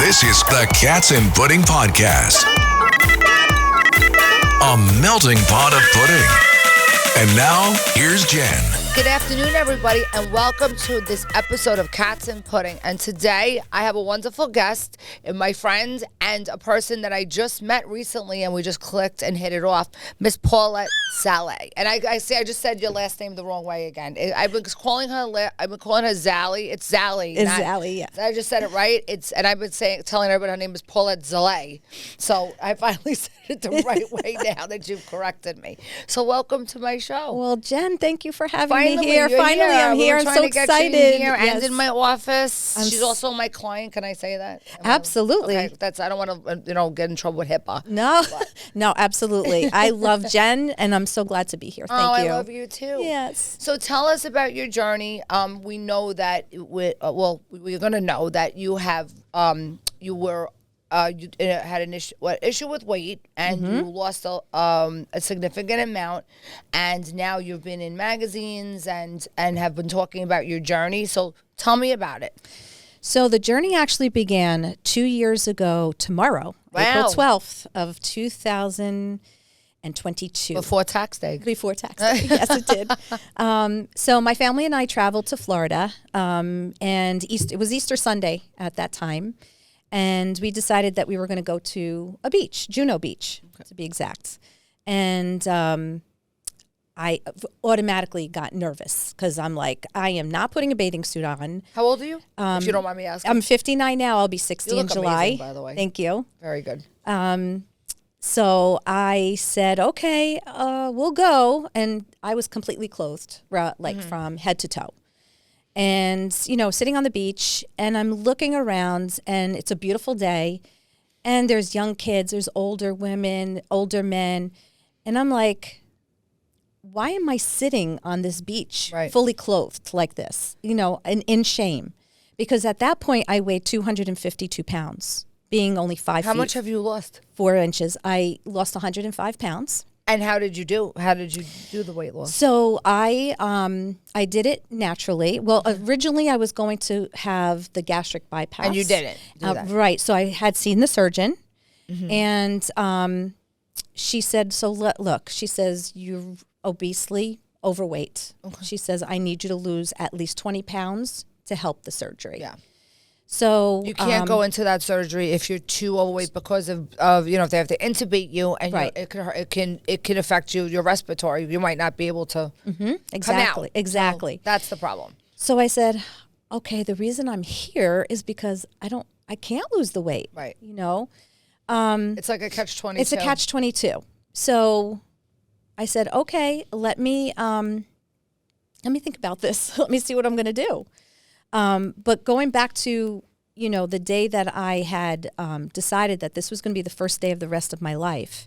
This is the Cats and Pudding Podcast. A melting pot of pudding. And now, here's Jen. Good afternoon, everybody, and welcome to this episode of Cats and Pudding. And today, I have a wonderful guest, and my friend, and a person that I just met recently, and we just clicked and hit it off, Miss Paulette Szalay. And I just said your last name the wrong way again. I've been calling her Zally. It's Zally. It's Zally, yeah. I just said it right. And I've been telling everybody her name is Paulette Szalay. So I finally said it the right way now that you've corrected me. So welcome to my show. Well, Jen, thank you for having me Finally, here. Finally, I'm here. I'm so excited. Here and in my office. She's also my client. Can I say that? Absolutely. Okay, I don't want to, get in trouble with HIPAA. No, absolutely. I love Jen, and I'm so glad to be here. Thank you. I love you too. Yes. So tell us about your journey. We know that we're going to know that you have you had an issue with weight, and you lost a significant amount, and now you've been in magazines and have been talking about your journey. So tell me about it. So the journey actually began 2 years ago tomorrow, April 12th of 2022. Before tax day. Before tax day, yes, it did. So my family and I traveled to Florida, and it was Easter Sunday at that time. And we decided that we were going to go to a beach, Juno Beach, to be exact. And I automatically got nervous because I'm like, I am not putting a bathing suit on. How old are you? If you don't mind me asking. I'm 59 now. I'll be 60 in July. Amazing, by the way. Thank you. Very good. So I said, okay, we'll go. And I was completely clothed, from head to toe. And, sitting on the beach, and I'm looking around, and it's a beautiful day, and there's young kids, there's older women, older men, and I'm like, why am I sitting on this beach fully clothed like this, and in shame? Because at that point, I weighed 252 pounds, being only 5 feet. How much have you lost? 4 inches. I lost 105 pounds. And how did you do? How did you do the weight loss? So I did it naturally. Well, originally I was going to have the gastric bypass. And you didn't do that. Right. So I had seen the surgeon, and she said, look, she says, you're obesely overweight. Okay. She says, I need you to lose at least 20 pounds to help the surgery. Yeah. So you can't go into that surgery if you're too overweight because of if they have to intubate you, and it can affect your respiratory. You might not be able to come out. Exactly. So that's the problem. So I said, okay, the reason I'm here is because I can't lose the weight. Right. It's like a catch-22. It's a catch-22. So I said, okay, let me think about this. Let me see what I'm going to do. But going back to, the day that I had decided that this was going to be the first day of the rest of my life,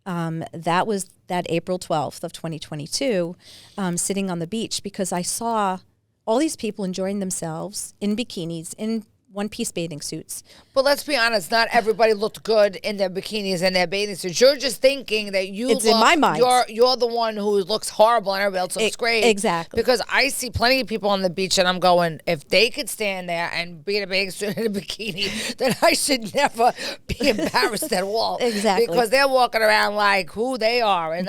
that was that April 12th of 2022, sitting on the beach, because I saw all these people enjoying themselves in bikinis, in one-piece bathing suits. But let's be honest, not everybody looked good in their bikinis and their bathing suits. You're just thinking that in my mind. You're the one who looks horrible and everybody else looks great. Exactly. Because I see plenty of people on the beach and I'm going, if they could stand there and be in a bathing suit and a bikini, then I should never be embarrassed at all. Exactly. Because they're walking around like who they are, and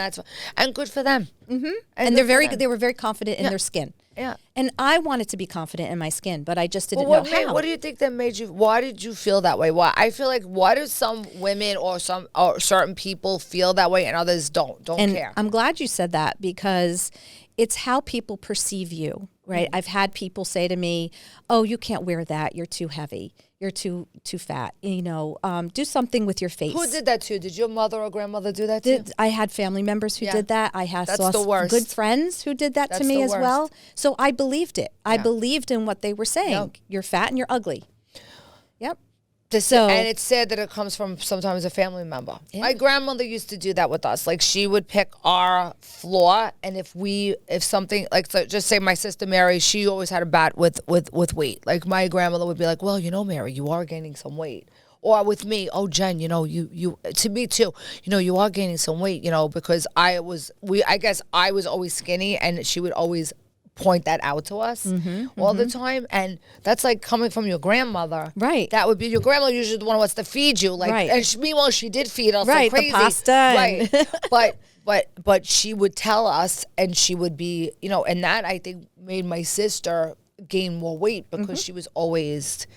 good for them. Mm-hmm. And they were very confident in their skin. Yeah. And I wanted to be confident in my skin, but I just didn't know how. What do you think that made you, why did you feel that way? Why? I feel like, why do some women or certain people feel that way and others don't care? I'm glad you said that, because it's how people perceive you, right? I've had people say to me, oh, you can't wear that. You're too heavy. You're too fat. Do something with your face. Who did that to you? Did your mother or grandmother do that to you? I had family members who did that. I had the worst. Good friends who did that to me as well. So I believed it. I believed in what they were saying. Yep. You're fat and you're ugly. Yep. And it's sad that it comes from sometimes a family member. Yeah. My grandmother used to do that with us. Like, she would pick our flaw, and if something, like, so just say my sister Mary, she always had a bat with weight. Like, my grandmother would be like, well, Mary, you are gaining some weight. Or with me, oh, Jen, you to me too, you are gaining some weight, because I guess I was always skinny, and she would always point that out to us all the time. And that's like coming from your grandmother. Right. That would be your grandmother usually the one who wants to feed you. Like, Right. and meanwhile, she did feed us Right, like crazy. the pasta. Right. But she would tell us, and she would be, and that I think made my sister gain more weight because she was always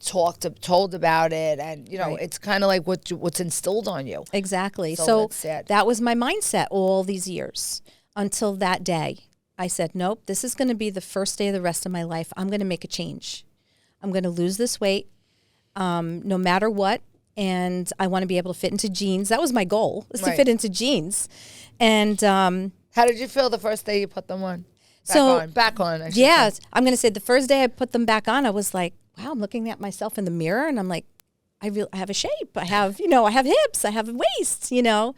told about it. And, it's kind of like what's instilled on you. Exactly. So So that's it. that was my mindset all these years until that day. I said, nope, this is going to be the first day of the rest of my life. I'm going to make a change. I'm going to lose this weight no matter what. And I want to be able to fit into jeans. That was my goal, is to Right. fit into jeans. And How did you feel the first day you put them on? Back on. I should yeah, say. I'm going to say the first day I put them back on, I was like, wow, I'm looking at myself in the mirror and I'm like, I have a shape. I have, I have hips. I have a waist, I was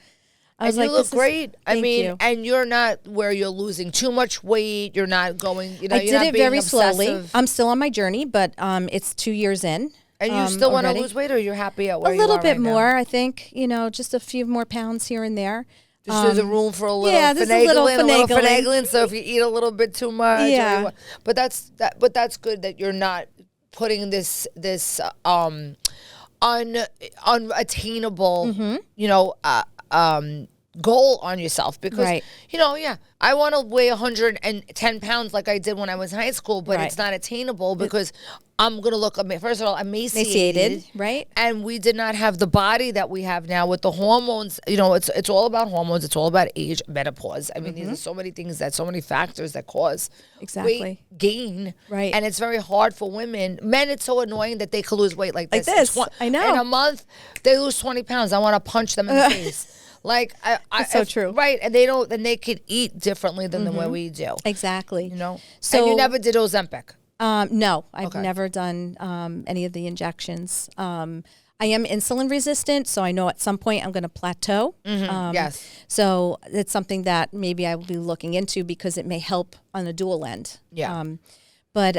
And like, you look this is- great. I thank mean, you. and you're not where you're losing too much weight. You're not going, I you're did not it being very slowly. obsessive. I'm still on my journey, but it's 2 years in. And you still want to already. lose weight, or you're happy at where A you are little bit right now? more, I think. Just a few more pounds here and there. Just there's a room for a little there's a little finagling. So if you eat a little bit too much, or Yeah. you want- but that's good that you're not putting this unattainable, goal on yourself because Right. I want to weigh 110 pounds like I did when I was in high school, but Right. it's not attainable because I'm gonna look first of all Emaciated, right? and we did not have the body that we have now with the hormones. It's all about hormones. It's all about age, menopause. I mean, these are so many things so many factors that cause Exactly. weight gain. Right. And it's very hard for women. Men, it's so annoying that they could lose weight like this. this. I know. In a month, they lose 20 pounds. I want to punch them in the face. Like, It's so true. Right. And they don't, then they could eat differently than the way we do. Exactly. So, and you never did Ozempic. No, I've Okay. never done any of the injections. I am insulin resistant, so I know at some point I'm going to plateau. Yes. So it's something that maybe I will be looking into because it may help on a dual end. Yeah. But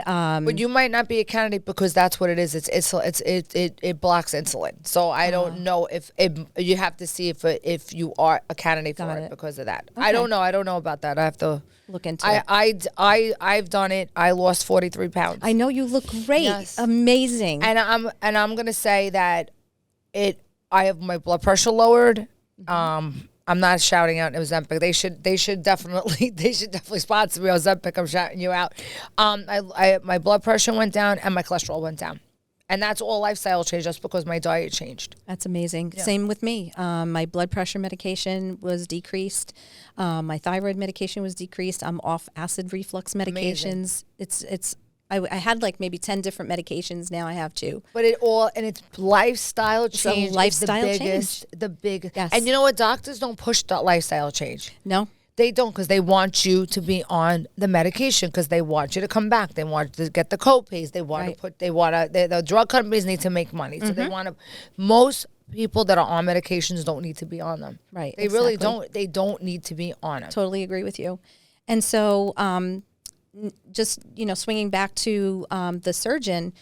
you might not be a candidate because that's what it is. It blocks insulin. So I don't know if you have to see if you are a candidate for Got it it. because of that. Okay. I don't know. I don't know about that. I have to look into it. I've done it. I lost 43 pounds. I know you look great, Yes. amazing. And I'm gonna say that I have my blood pressure lowered. I'm not shouting out Ozempic. They should definitely sponsor me. Ozempic, I'm shouting you out. My blood pressure went down and my cholesterol went down, and that's all lifestyle change. Just because my diet changed. That's amazing. Same with me. My blood pressure medication was decreased. My thyroid medication was decreased. I'm off acid reflux medications. I had like maybe 10 different medications. Now I have 2. But it's lifestyle change. lifestyle is the biggest, the big. Yes. And you know what? Doctors don't push the lifestyle change. No? They don't, because they want you to be on the medication because they want you to come back. They want you to get the co-pays. They want Right. the drug companies need to make money. So they want to, most people that are on medications don't need to be on them. Right, They really exactly. don't. They don't need to be on them. Totally agree with you. And so just, swinging back to the surgeon.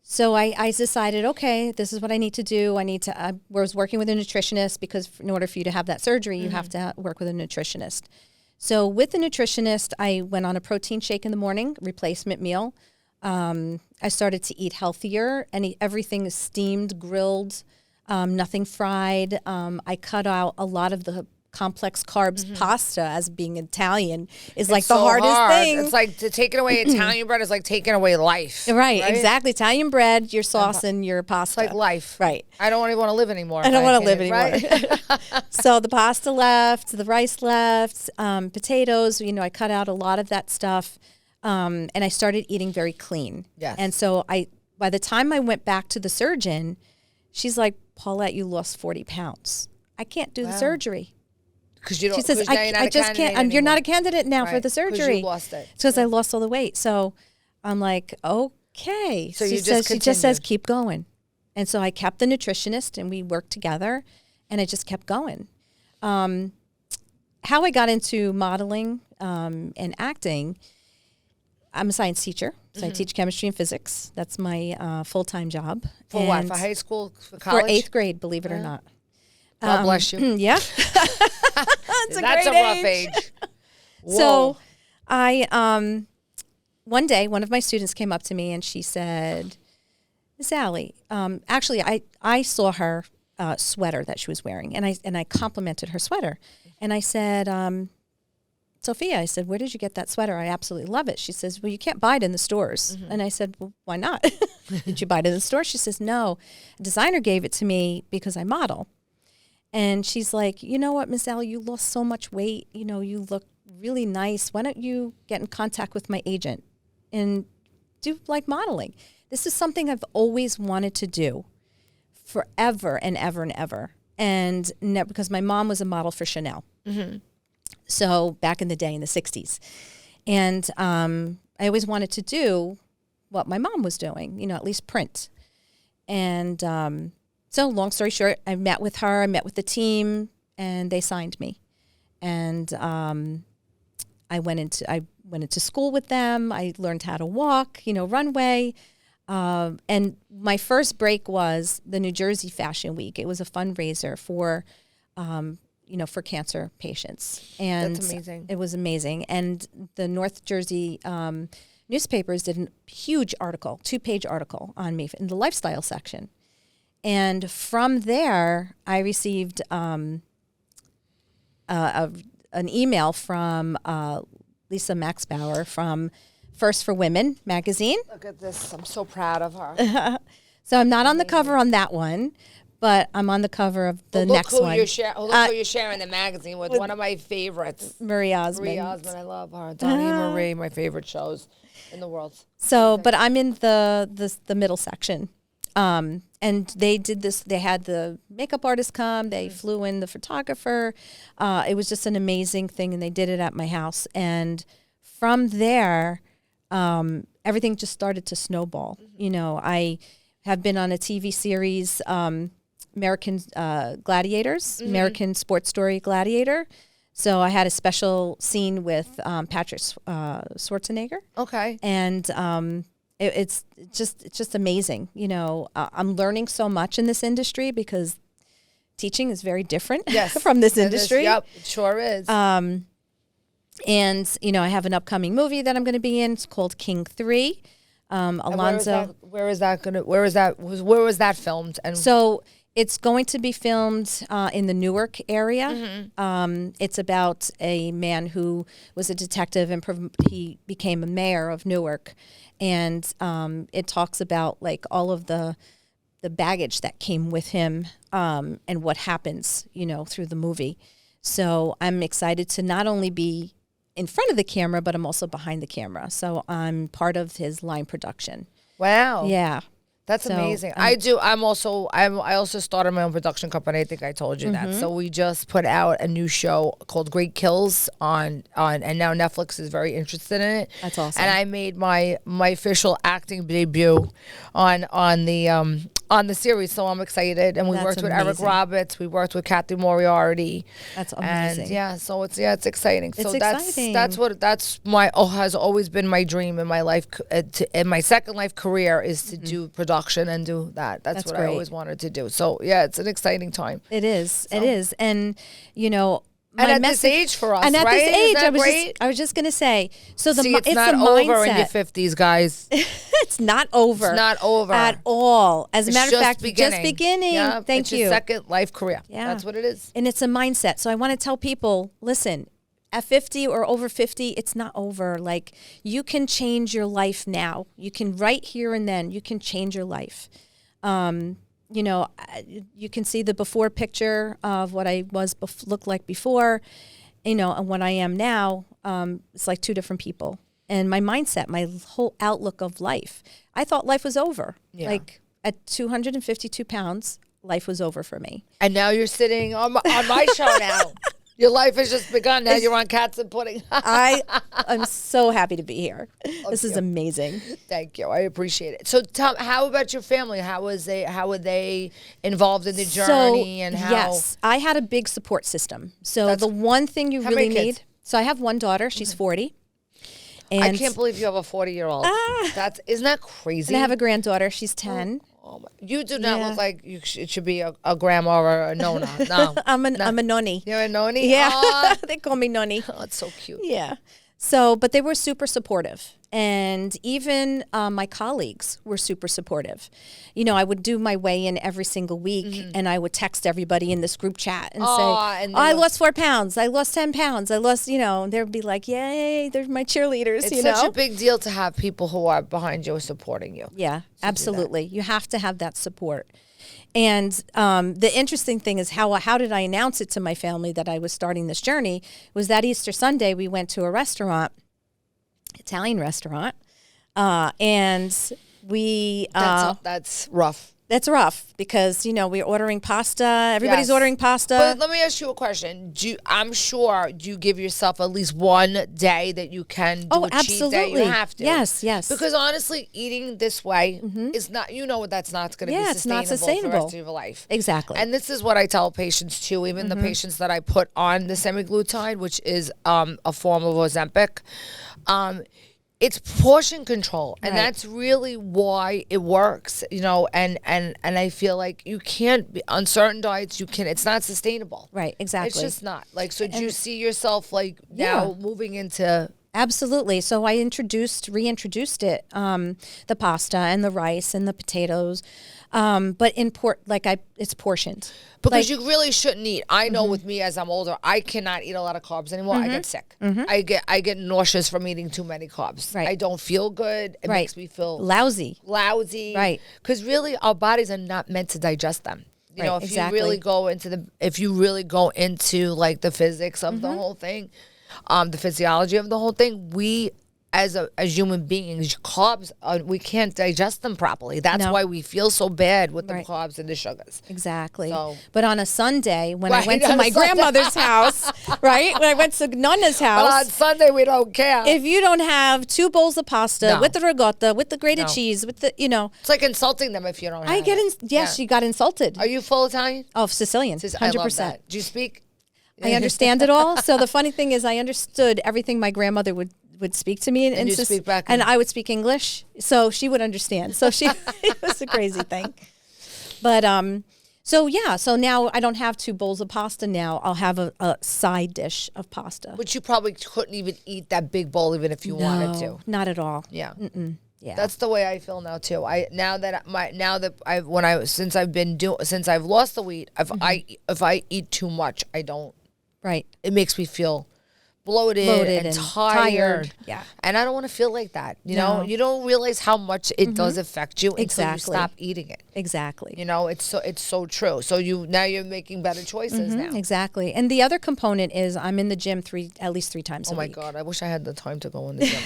So I decided, okay, this is what I need to do. I was working with a nutritionist because in order for you to have that surgery, you have to work with a nutritionist. So with the nutritionist, I went on a protein shake in the morning, replacement meal. I started to eat healthier, and everything is steamed, grilled, nothing fried. I cut out a lot of the complex carbs. Pasta, as being Italian, is like It's the so hardest hard. thing. It's like taking away Italian bread is like taking away life. Right, exactly. Italian bread, your sauce, and your pasta. It's like life. Right. I don't even want to live anymore. I don't want to live Right? anymore. So the pasta left, the rice left, potatoes. I cut out a lot of that stuff, and I started eating very clean. Yes. And so by the time I went back to the surgeon, she's like, Paulette, you lost 40 pounds. I can't do the surgery. Because you don't. She says, 'cause now you're not I a just candidate can't. You're not a anymore. candidate now for Right, the 'cause surgery. you lost it. Because I lost all the weight. So I'm like, okay. So she you just she just says, continued. keep going. And so I kept the nutritionist and we worked together and I just kept going. How I got into modeling and acting, I'm a science teacher. So I teach chemistry and physics. That's my full-time job. For what? And For high school? For college? For 8th grade, believe it or not. God bless you. Yeah. That's a rough age. So One day, one of my students came up to me and she said, Miss Szalay, actually, I saw her sweater that she was wearing, and I complimented her sweater. And I said, Sophia, I said, where did you get that sweater? I absolutely love it. She says, well, you can't buy it in the stores. And I said, well, why not? Did you buy it in the store? She says, no. A designer gave it to me because I model. And she's like, you know what, Miss Szalay, you lost so much weight. You know, you look really nice. Why don't you get in contact with my agent and do like modeling? This is something I've always wanted to do forever and ever and ever. And because my mom was a model for Chanel. So back in the day in the 60s. And I always wanted to do what my mom was doing, you know, at least print. And so long story short, I met with her, I met with the team, and they signed me. And I went into school with them. I learned how to walk, you know, runway. And my first break was the New Jersey Fashion Week. It was a fundraiser for, you know, for cancer patients. And That's amazing. It was amazing. And the North Jersey newspapers did a huge article, 2-page article on me in the lifestyle section. And from there, I received an email from Lisa Maxbauer from First for Women magazine. Look at this. I'm so proud of her. So I'm not on the cover on that one, but I'm on the cover of the next one. Look who you're sharing the magazine with. One of my favorites. Marie Osmond. Marie Osmond. I love her. Donnie and Marie, my favorite shows in the world. So, but I'm in the middle section. And they did this, they had the makeup artist come, they flew in the photographer. It was just an amazing thing, and they did it at my house. And from there, everything just started to snowball. You know, I have been on a TV series, American Gladiators, American Sports Story Gladiator. So I had a special scene with Patrick Schwarzenegger. Okay. And it's just amazing. You know, I'm learning so much in this industry because teaching is very different from this industry. Yep, it sure is. And, you know, I have an upcoming movie that I'm going to be in. It's called King 3. Alonzo. Where was that filmed? And So it's going to be filmed in the Newark area. It's about a man who was a detective and he became a mayor of Newark. And it talks about like all of the baggage that came with him and what happens, you know, through the movie. So I'm excited to not only be in front of the camera, but I'm also behind the camera. So I'm part of his line production. wow. Yeah. That's amazing. I also started my own production company. I think I told you that. So we just put out a new show called Great Kills on and now Netflix is very interested in it. That's awesome. And I made my official acting debut on the series. So I'm excited. And we worked with Eric amazing. Roberts. We worked with Kathy Moriarty. That's amazing. And yeah, so it's exciting. It's So exciting. has always been my dream in my life. In my second life career is to do production and do that. That's what great. I always wanted to do. So yeah, it's an exciting time. It is. It is. And, you know, And at this age for us, and at right? this age, Isn't that great? I was just going to say, so See, it's it's not the over mindset. in your 50s, guys. It's not over. It's not over. At all. As a matter of fact, just beginning. Yeah, Thank it's you. your second life career. Yeah. That's what it is. And it's a mindset. So I want to tell people, listen, at 50 or over 50, it's not over. Like, you can change your life now. You can, right here and then, you can change your life. You know, you can see the before picture of what I looked like before, you know, and what I am now. It's like two different people. And my mindset, my whole outlook of life. I thought life was over. Yeah. Like at 252 pounds, life was over for me. And now you're sitting on my show now. Your life has just begun. Now you're on Cats and Pudding. I'm so happy to be here. This is amazing. Thank you. I appreciate it. So, Tom, how about your family? How were they involved in the journey? And how? Yes, I had a big support system. So the one thing you How really many need. kids? So I have one daughter. She's 40. And I can't believe you have a 40-year-old. Isn't that crazy? And I have a granddaughter. She's 10. Oh my, you do not look like it should be a grandma or a nonna. No, I'm a nonni. You're a nonni? Yeah, Aw. they call me nonni. Oh, it's so cute. Yeah. So, but they were super supportive. And even my colleagues were super supportive. You know, I would do my weigh-in every single week, and I would text everybody in this group chat and say, I lost 4 pounds, I lost 10 pounds, I lost, you know, and they'd be like, yay, they're my cheerleaders, It's you know? such a big deal to have people who are behind you supporting you. Yeah, absolutely. You have to have that support. And the interesting thing is how did I announce it to my family that I was starting this journey? Was that Easter Sunday we went to a restaurant, Italian restaurant, and we That's rough. that's rough because you know we're ordering pasta. Everybody's Yes. ordering pasta. But let me ask you a question. I'm sure you give yourself at least one day that you can do a cheat day. Absolutely. You have to. Yes, yes. Because honestly, eating this way is not, you know, that's not going to be It's not sustainable for the sustainable. rest of your life. Exactly. And this is what I tell patients too, even the patients that I put on the semaglutide, which is a form of Ozempic. It's portion control, and Right. that's really why it works, you know. And I feel like you can't be on certain diets. You can. It's not sustainable. Right, exactly. It's just not. Like, so do you see yourself like now moving into? Absolutely. So I reintroduced it, the pasta and the rice and the potatoes, but it's portioned. Because you really shouldn't eat. I know with me as I'm older, I cannot eat a lot of carbs anymore. I get sick. I get nauseous from eating too many carbs. Right. I don't feel good. It makes me feel lousy. Right. Because really, our bodies are not meant to digest them. You know, if you really go into like the physics of the whole thing, the physiology of the whole thing, we as human beings, carbs, we can't digest them properly. That's why we feel so bad with the carbs and the sugars. Exactly. So- But on a Sunday, when I Right, went to on a my Sunday. grandmother's house, right? When I went to Nonna's But on house, Sunday, we don't care. if you don't have 2 bowls of pasta No. with the ricotta, with the grated No. cheese, with the, you know, It's like insulting them if you don't have I get it. yes, you got insulted. Are you full Italian? Oh, Sicilian, I love 100%. that. Do you speak? I understand it all. So the funny thing is, I understood everything my grandmother would speak to me, And you speak back and in- I would speak English, so she would understand. So it was a crazy thing. But so yeah, so now I don't have 2 bowls of pasta. Now I'll have a side dish of pasta. But you probably couldn't even eat that big bowl even if you wanted to. Not at all. Yeah. Yeah. That's the way I feel now too. Since I've lost the weight, if I eat too much, I don't. Right. It makes me feel bloated and tired. Yeah. And I don't want to feel like that. You No. know, you don't realize how much it does affect you until you Exactly. stop eating it. Exactly. You know, it's so true. So you're making better choices now. Exactly. And the other component is I'm in the gym at least 3 times a Oh my week. God, I wish I had the time to go in the gym.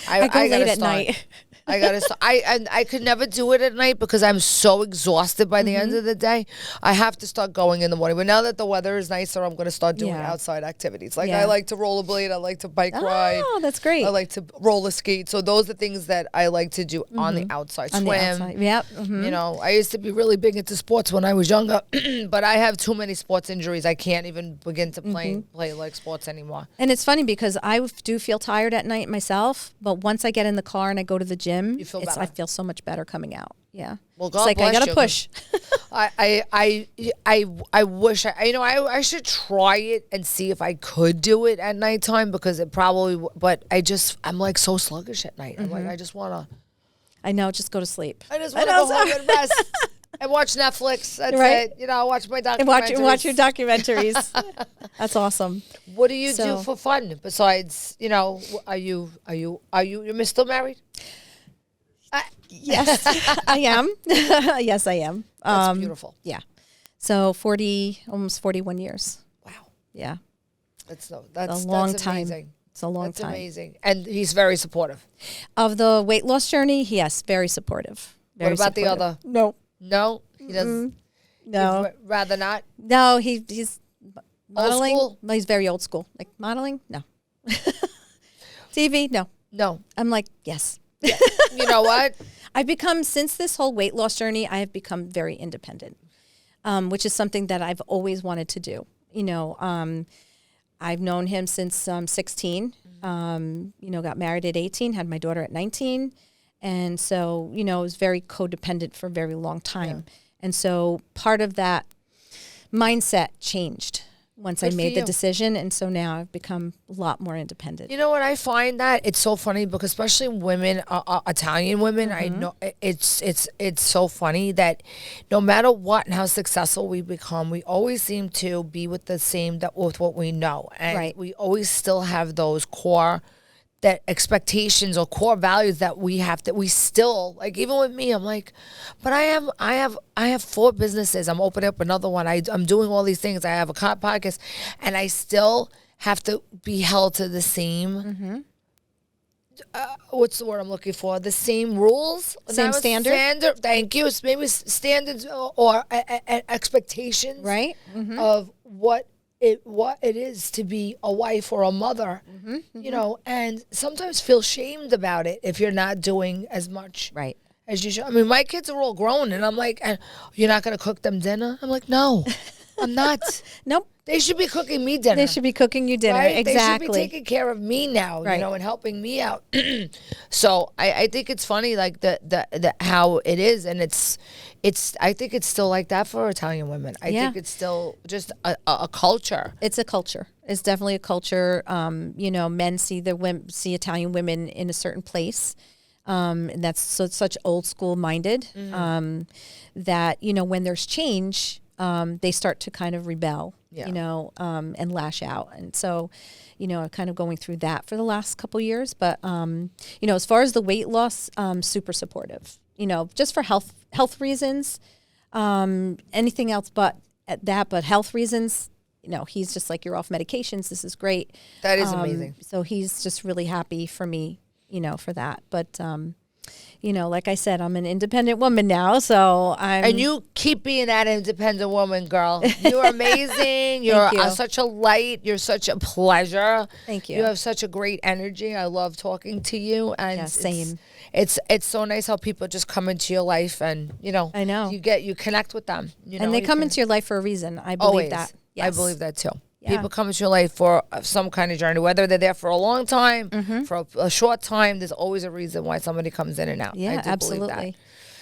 I go late gotta at start. night. I gotta start. I could never do it at night because I'm so exhausted by the end of the day. I have to start going in the morning. But now that the weather is nicer, I'm gonna start doing Yeah. outside activities. Like Yeah. I like to rollerblade. I like to bike ride. Oh, that's great. I like to roller skate. So those are things that I like to do on the outside. On Swim. the outside. Yep. You know, I used to be really big into sports when I was younger, but I have too many sports injuries. I can't even begin to play like sports anymore. And it's funny because I do feel tired at night myself, but once I get in the car and I go to the gym, You feel I better. feel so much better coming out. Yeah. Well, It's God like I bless gotta you. push. I wish I should try it and see if I could do it at nighttime because it probably. But I'm like so sluggish at night. I'm like I just wanna. I know, just go to sleep. I just wanna go home and rest and watch Netflix. That's Right. it. You know, watch my And documentaries. watch your documentaries. That's awesome. What do you do So- for fun besides? You know, you're still married? Yes, I am. Yes, I am. That's beautiful. Yeah. So almost 41 years. Wow, Yeah. that's a long that's time. amazing. It's a long That's time. amazing, and he's very supportive. Of the weight loss journey, yes, very supportive. Very What about the supportive. other? No. No, he doesn't. No. You'd rather not. No, he's modeling. school? Well, he's very old school. Like modeling? No. TV? No. No. I'm like, yes. You know what? I've become, since this whole weight loss journey, I have become very independent, which is something that I've always wanted to do. You know, I've known him since 16, you know, got married at 18, had my daughter at 19. And so, you know, was very codependent for a very long time. And so part of that mindset changed once Good I for made the you. decision. And so now I've become a lot more independent. You know what? I find that it's so funny because especially women, Italian women, I know it's so funny that no matter what and how successful we become, we always seem to be with the same that with what we know, and Right. we always still have those core that expectations or core values that we have that we still like. Even with me, I'm like, but I have 4 businesses. I'm opening up another one. I'm doing all these things. I have a podcast, and I still have to be held to the same. What's the word I'm looking for? The same rules, Same Not a standard? Thank you. It's maybe standards or expectations, Right? of what it is to be a wife or a mother, you know, and sometimes feel shamed about it if you're not doing as much Right. as you should. I mean, my kids are all grown, and I'm like, you're not going to cook them dinner? I'm like, no, I'm not. Nope. They should be cooking me dinner. They should be cooking you dinner. Right? Exactly. They should be taking care of me now, Right. you know, and helping me out. So I think it's funny, like the how it is, and it's. I think it's still like that for Italian women. I Yeah. think it's still just a culture. It's a culture. It's definitely a culture. You know, men see see Italian women in a certain place. And that's such old school minded, that, you know, when there's change, they start to kind of rebel, Yeah. you know, and lash out. And so, you know, I'm kind of going through that for the last couple years. But, you know, as far as the weight loss, super supportive, you know, just for health reasons, anything else but health reasons. You know, he's just like, you're off medications. This is great. That is amazing. So he's just really happy for me, you know, for that. But, you know, like I said, I'm an independent woman now, so I'm. And you keep being that independent woman, girl. You're amazing. You're Thank you. such a light. You're such a pleasure. Thank you. You have such a great energy. I love talking to you. And Yeah, same. It's so nice how people just come into your life, and you know, I know. you connect with them. You know, and they you come can- into your life for a reason. I believe always. that. I Yes. believe that too. Yeah. People come into your life for some kind of journey, whether they're there for a long time, Mm-hmm. for a short time. There's always a reason why somebody comes in and out. Yeah, I do believe absolutely.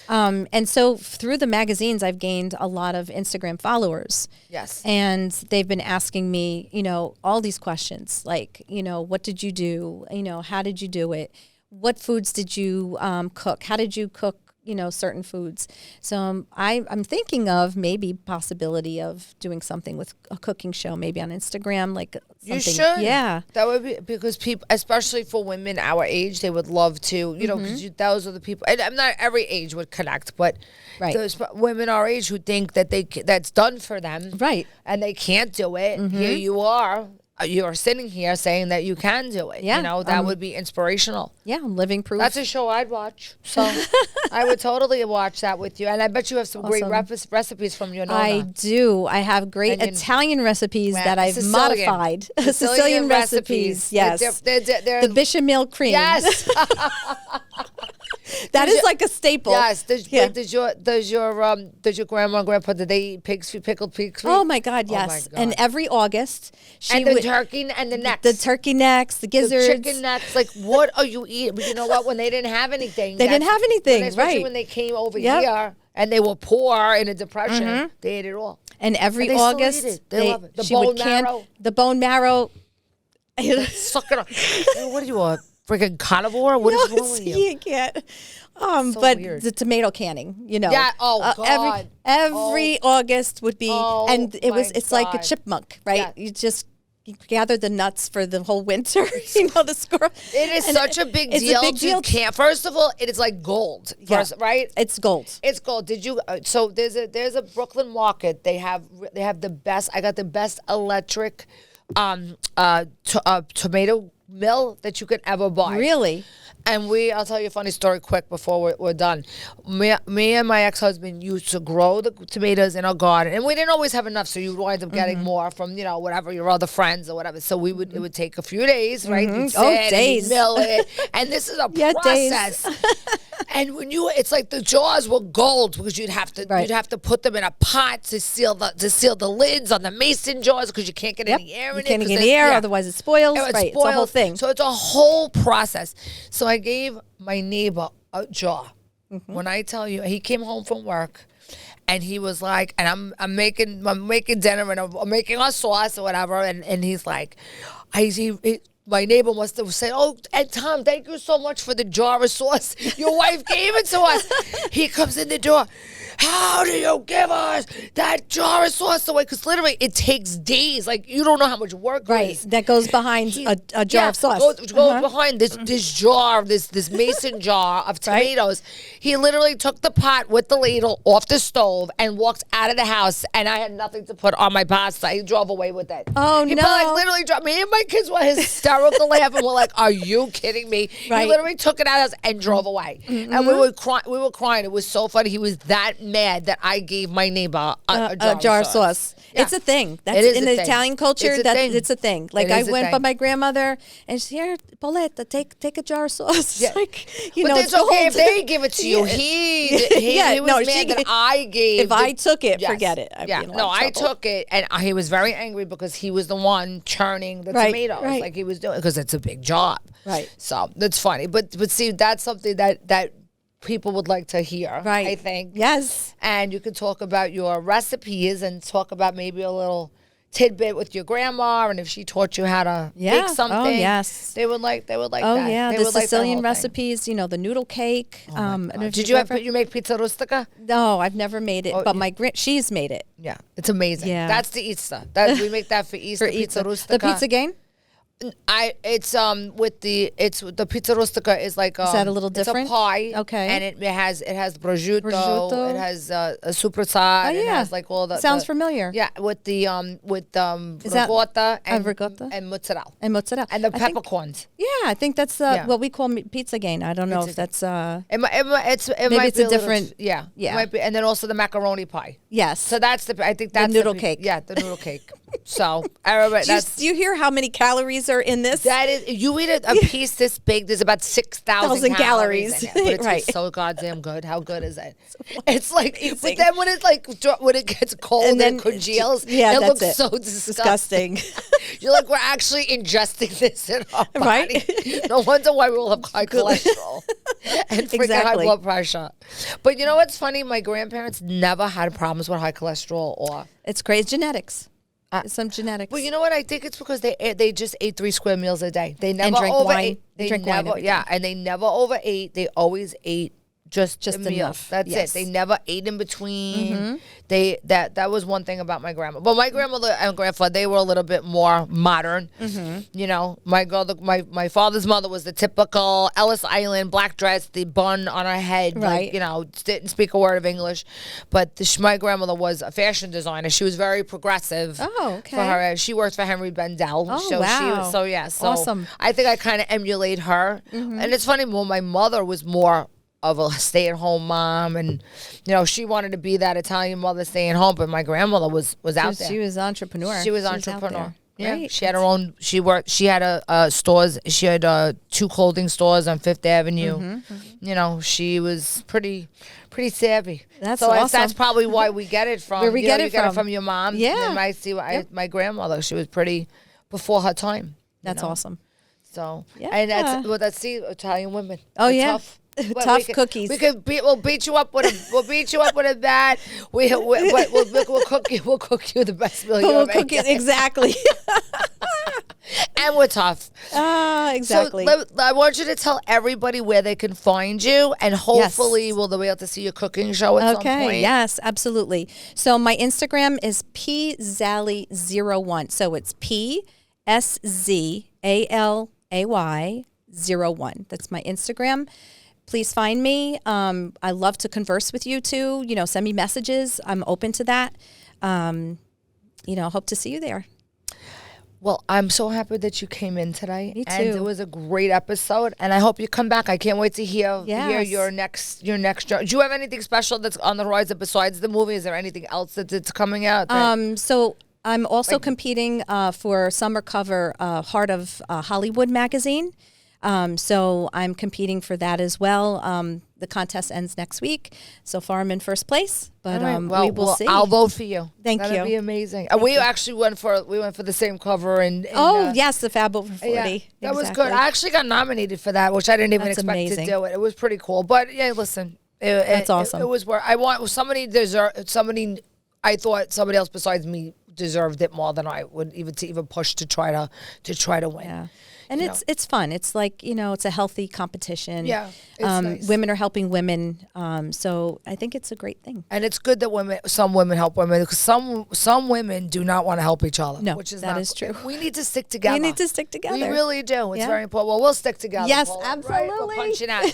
that. And so through the magazines, I've gained a lot of Instagram followers. Yes. And they've been asking me, you know, all these questions like, you know, what did you do? You know, how did you do it? What foods did you cook? How did you cook, you know, certain foods? So I'm thinking of maybe possibility of doing something with a cooking show, maybe on Instagram, like something. You should. Yeah. That would be because people, especially for women our age, they would love to, you know, because those are the people. And I'm not every age would connect, but Right. those women our age who think that that's done for them, Right. and they can't do it. Here you are. You're sitting here saying that you can do it. Yeah, You know, that would be inspirational. Yeah, I'm living proof. That's a show I'd watch. So I would totally watch that with you. And I bet you have some great Awesome. recipes from your nonna. I do. I have great And you- Italian recipes that I've Sicilian. modified. Sicilian recipes. Yes. They're The bechamel cream. yes. That is like a staple. Yes. Yeah. Does your grandma and grandpa, did they eat pickled pig's feet? Oh my God, Oh my yes. God. And every August, she And the would turkey and the necks. the turkey necks, the the gizzards. chicken necks. Like, what are you eating? But you know what? When they didn't have anything. They didn't have anything, especially right. when they came over Yep. here and they were poor in a depression, they ate it all. And every And they still August, eat it. They love it. The she would bone can marrow. the bone marrow. Suck it up. What are you, a freaking carnivore? What is wrong with you? You can't. So But weird. the tomato canning, you know. Yeah, oh, God. Every August would be, Oh, and it's like a God. chipmunk, right? Yeah. You gather the nuts for the whole winter. You know, the squirrel. It is And such a big it's deal. a big deal. First of all, it is like gold. Yeah. First, right? It's gold. It's gold. Did you? So there's a Brooklyn market. They have the best. I got the best electric, tomato mill that you could ever buy. Really? And I'll tell you a funny story quick before we're done. Me and my ex-husband used to grow the tomatoes in our garden, and we didn't always have enough, so you would wind up getting more from, you know, whatever your other friends or whatever. So it would take a few days, right? You'd sit and you'd days. mill it, and this is a Yeah, days. process. And it's like the jaws were gold because you'd have to put them in a pot to seal the lids on the mason jars because you can't get any air in You it. can't 'cause get it- any air, yeah. otherwise it spoils. It would Right, it's a whole spoil. thing. So it's a whole process. So I gave my neighbor a jar. Mm-hmm. When I tell you, he came home from work, And he was like, and I'm making dinner and I'm making our sauce or whatever. And he's like, my neighbor must have said, "Oh, and Tom, thank you so much for the jar of sauce. Your wife gave it to us." He comes in the door. "How do you give us that jar of sauce away?" Because literally, it takes days. Like, you don't know how much work Right. it is. That goes behind a jar of sauce. Goes behind this jar, this mason jar of tomatoes. He literally took the pot with the ladle off the stove and walked out of the house, and I had nothing to put on my pasta. He drove away with it. Oh, he no. Like, literally dropped me and my kids were hysterical laughing. We're like, "Are you kidding me?" Right. He literally took it out of us and drove away. And we were crying. It was so funny. He was that mad that I gave my neighbor a jar of sauce. Yeah. It's a thing. That's It is in a the thing. Italian culture. It's a thing. Like, It I is a went by thing. my grandmother, and she's here, Paulette, take a jar of sauce. Yeah. Like, But it's okay if they give it to you. Yeah. He was mad that I gave. If I took it, forget it. I'd be in a lot of I trouble. took it, and he was very angry because he was the one churning the Right, tomatoes, right. like he was doing, because it's a big job. Right. So that's funny, but see, that's something that people would like to hear. Right. I think. Yes. And you could talk about your recipes and talk about maybe a little tidbit with your grandma, and if she taught you how to Yeah. make something. Oh, yes. They would like Oh, that. yeah. They The would like that Sicilian whole thing. recipes, the noodle cake. I don't know if Did you've you ever- you make pizza rustica? No, I've never made it, but my she's made it. Yeah, it's amazing. Yeah. That's the Easter. We make that for Easter. For Pizza Easter. rustica. The pizza game? It's the pizza rustica is like Is that a little different? It's a pie. Okay. And it has prosciutto. Prosciutto. It has a supersad. Oh, yeah. It has like all the Sounds familiar. Yeah, with the Is that- ricotta and ricotta? and mozzarella And mozzarella. and the I think- peppercorns. Yeah, I think that's Yeah. what we call pizza game. I don't know if that's It might Maybe it's be a little- different- yeah. yeah. It might be, and then also the macaroni pie. yes. So that's I think that's noodle cake. Yeah, the noodle cake. So everybody, do you hear how many calories are in this? that is, you eat a piece this big. There's about 6,000 1,000 calories in it, but it Right. tastes so goddamn good. How good is it? It's like, but then when it gets cold and then congeals, yeah, it that's looks it. so disgusting. You're like, we're actually ingesting this in our body. Right? No wonder why we all have high cholesterol and freaking high Exactly. blood pressure. But you know what's funny? My grandparents never had problems with high cholesterol or. It's crazy genetics. It's some genetics. Well, you know what? I think it's because they just ate 3 square meals a day. They never drank overate. wine. They drank wine every day. Yeah, and they never overate. They always ate just a meal. enough. That's Yes. it. They never ate in between. That was one thing about my grandma. But my grandmother and grandfather, they were a little bit more modern. You know, my father's mother was the typical Ellis Island black dress, the bun on her head, Right. like, you know, didn't speak a word of English. But my grandmother was a fashion designer. She was very progressive. Oh, okay. For her, she worked for Henry Bendel. Oh, so wow. She was, so yeah, so Awesome. I think I kind of emulate her. And it's funny, well, my mother was more of a stay-at-home mom, and you know, she wanted to be that Italian mother staying home, but my grandmother was out there. She was entrepreneur. She was out entrepreneur. there. Yeah, Right. she had her own. She worked. She had a stores. She had 2 clothing stores on Fifth Avenue. You know, she was pretty savvy. That's so awesome. that's probably why we get it from. Where we you know, get you it get it from. from your mom. Yeah. And I see. My grandmother. She was pretty before her time. you That's know? awesome. So Yeah. and that's Italian women. Oh, We're yeah. tough. But Tough we cookies. We'll beat you up with a bat. We'll cook you the best meal you We'll ever cook it ate. exactly. And we're tough. Exactly. So I want you to tell everybody where they can find you, and hopefully we'll be able to see your cooking show at some point. Okay, yes, absolutely. So my Instagram is PZalay01. So it's PSZALAY01. That's my Instagram. Please find me. I love to converse with you too. You know, send me messages. I'm open to that. Hope to see you there. Well, I'm so happy that you came in today. Me And it too. was a great episode, and I hope you come back. I can't wait to hear Yes. your next show. Do you have anything special that's on the horizon besides the movie? Is there anything else that's coming out? So I'm also competing for summer cover Heart of Hollywood magazine. So I'm competing for that as well. The contest ends next week. So far, I'm in first place, but All right, we will see. I'll vote for you. Thank That'd you. be amazing. We actually went for the same cover and Yes, the Fab Over 40. yeah, that was Exactly. good. I actually got nominated for that, which I didn't even That's expect amazing. to do it. It was pretty cool. But yeah, listen, That's awesome. It was where I want somebody somebody. I thought somebody else besides me deserved it more than I would even push to try to win. Yeah. And it's fun. It's like, it's a healthy competition. Yeah, it's nice. Women are helping women. So I think it's a great thing. And it's good that some women help women, because some women do not want to help each other. No, which is that is true. We need to stick together. We need to stick together. We really do. It's Yeah. very important. Well, we'll stick together. Yes, Paula, absolutely. Right? We're punching out.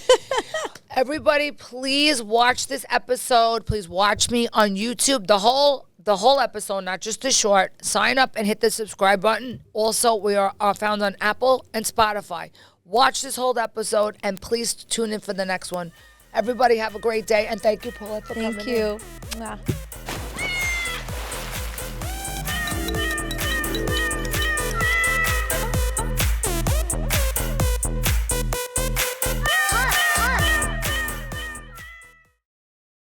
Everybody, please watch this episode. Please watch me on YouTube. The whole episode, not just the short. Sign up and hit the subscribe button. Also, we are found on Apple and Spotify. Watch this whole episode, and please tune in for the next one. Everybody have a great day, and thank you, Paulette, for coming in. Thank you. Mwah.